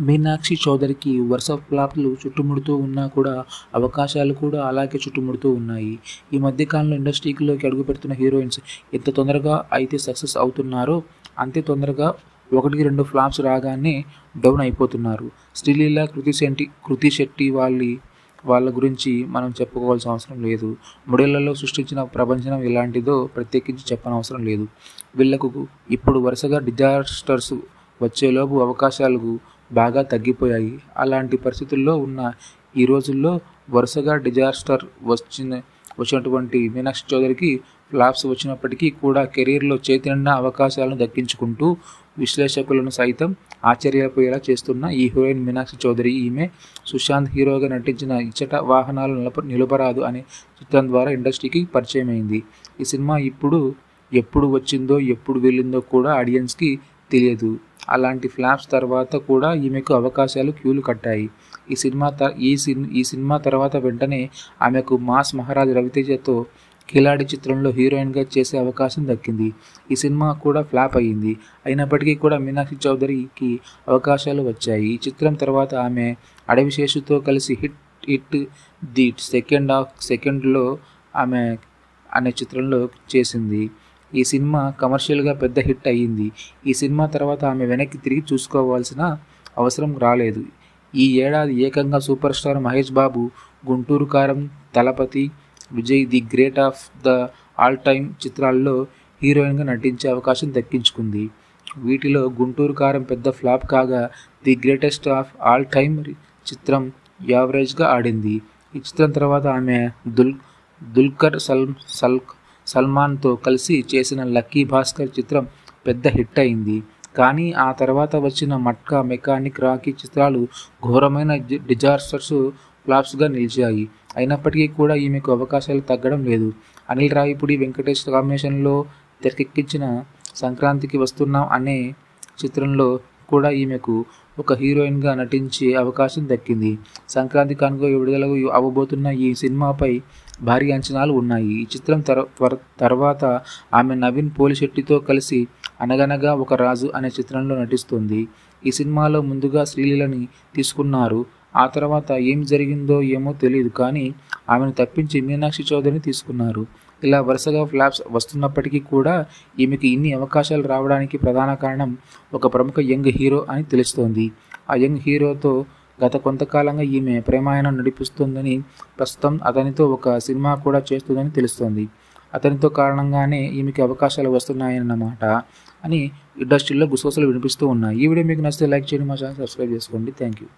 మీనాక్షి చౌదరికి వరుస ఫ్లాప్లు చుట్టుముడుతూ ఉన్నా కూడా అవకాశాలు కూడా అలాగే చుట్టుముడుతూ ఉన్నాయి. ఈ మధ్య కాలంలో ఇండస్ట్రీలోకి అడుగుపెడుతున్న హీరోయిన్స్ ఎంత తొందరగా అయితే సక్సెస్ అవుతున్నారో అంతే తొందరగా 1-2 ఫ్లాప్స్ రాగానే డౌన్ అయిపోతున్నారు. శ్రీలీల, కృతి శెట్టి వాళ్ళ గురించి మనం చెప్పుకోవాల్సిన అవసరం లేదు. మూడేళ్లలో సృష్టించిన ప్రపంచం ఎలాంటిదో ప్రత్యేకించి చెప్పనవసరం లేదు. వీళ్లకు ఇప్పుడు వరుసగా డిజాస్టర్స్ వచ్చేలోపు అవకాశాలు బాగా తగ్గిపోయాయి. అలాంటి పరిస్థితుల్లో ఉన్న ఈ రోజుల్లో వరుసగా డిజాస్టర్ వచ్చినటువంటి మీనాక్షి చౌదరికి ఫ్లాప్స్ వచ్చినప్పటికీ కూడా కెరీర్లో చేతినిండా అవకాశాలను దక్కించుకుంటూ విశ్లేషకులను సైతం ఆశ్చర్యపోయేలా చేస్తున్న ఈ హీరోయిన్ మీనాక్షి చౌదరి. ఈమె సుశాంత్ హీరోగా నటించిన ఇచ్చట వాహనాలు నిలబరాదు అనే చిత్రం ద్వారా ఇండస్ట్రీకి పరిచయమైంది. ఈ సినిమా ఎప్పుడు వచ్చిందో ఎప్పుడు వెళ్ళిందో కూడా ఆడియన్స్కి తెలియదు. అలాంటి ఫ్లాప్స్ తర్వాత కూడా ఈమెకు అవకాశాలు క్యూలు కట్టాయి. ఈ సినిమా తర్వాత వెంటనే ఆమెకు మాస్ మహారాజ్ రవితేజతో కిలాడి చిత్రంలో హీరోయిన్గా చేసే అవకాశం దక్కింది. ఈ సినిమా కూడా ఫ్లాప్ అయ్యింది. అయినప్పటికీ కూడా మీనాక్షి చౌదరికి అవకాశాలు వచ్చాయి. ఈ చిత్రం తర్వాత ఆమె అడవి శేషుతో కలిసి హిట్ ది సెకండ్లో ఆమె అనే చిత్రంలో చేసింది. ఈ సినిమా కమర్షియల్గా పెద్ద హిట్ అయ్యింది. ఈ సినిమా తర్వాత ఆమె వెనక్కి తిరిగి చూసుకోవాల్సిన అవసరం రాలేదు. ఈ ఏడాది ఏకంగా super star Mahesh Babu Guntur Kaaram, Thalapathy, Vijay the great of the all time చిత్రాల్లో హీరోయిన్గా నటించే అవకాశం దక్కించుకుంది. వీటిలో గుంటూరు కారం పెద్ద ఫ్లాప్ కాగా the greatest of all time చిత్రం యావరేజ్గా ఆడింది. ఈ చిత్రం తర్వాత ఆమె దుల్కర్ సల్మాన్తో కలిసి చేసిన లక్కీ భాస్కర్ చిత్రం పెద్ద హిట్ అయింది. కానీ ఆ తర్వాత వచ్చిన మట్కా, మెకానిక్, రాకీ చిత్రాలు ఘోరమైన డిజాస్టర్స్ ఫ్లాప్స్గా నిలిచాయి. అయినప్పటికీ కూడా ఈమెకు అవకాశాలు తగ్గడం లేదు. అనిల్ రావిపూడి, వెంకటేష్ కాంబినేషన్లో తెరకెక్కించిన సంక్రాంతికి వస్తున్నాం అనే చిత్రంలో కూడా ఈమెకు ఒక హీరోయిన్గా నటించే అవకాశం దక్కింది. సంక్రాంతి కానుక విడుదల అవ్వబోతున్న ఈ సినిమాపై భారీ అంచనాలు ఉన్నాయి. ఈ చిత్రం తర్వాత ఆమె నవీన్ పోలిశెట్టితో కలిసి అనగనగా ఒక రాజు అనే చిత్రంలో నటిస్తుంది. ఈ సినిమాలో ముందుగా శ్రీలీలని తీసుకున్నారు. ఆ తర్వాత ఏం జరిగిందో ఏమో తెలియదు కానీ ఆమెను తప్పించి మీనాక్షి చౌదరిని తీసుకున్నారు. ఇలా వరుసగా ఫ్లాప్స్ వస్తున్నప్పటికీ కూడా ఈమెకి ఇన్ని అవకాశాలు రావడానికి ప్రధాన కారణం ఒక ప్రముఖ యంగ్ హీరో అని తెలుస్తోంది. ఆ యంగ్ హీరోతో గత కొంతకాలంగా ఈమె ప్రేమాయణం నడిపిస్తుందని, ప్రస్తుతం అతనితో ఒక సినిమా కూడా చేస్తుందని తెలుస్తోంది. అతనితో కారణంగానే ఈమెకి అవకాశాలు వస్తున్నాయన్నమాట అని ఇండస్ట్రీలో గుసగుసలు వినిపిస్తూ ఉన్నాయి. ఈ వీడియో మీకు నచ్చితే లైక్ చేయండి, మా ఛానల్ సబ్స్క్రైబ్ చేసుకోండి. Thank you.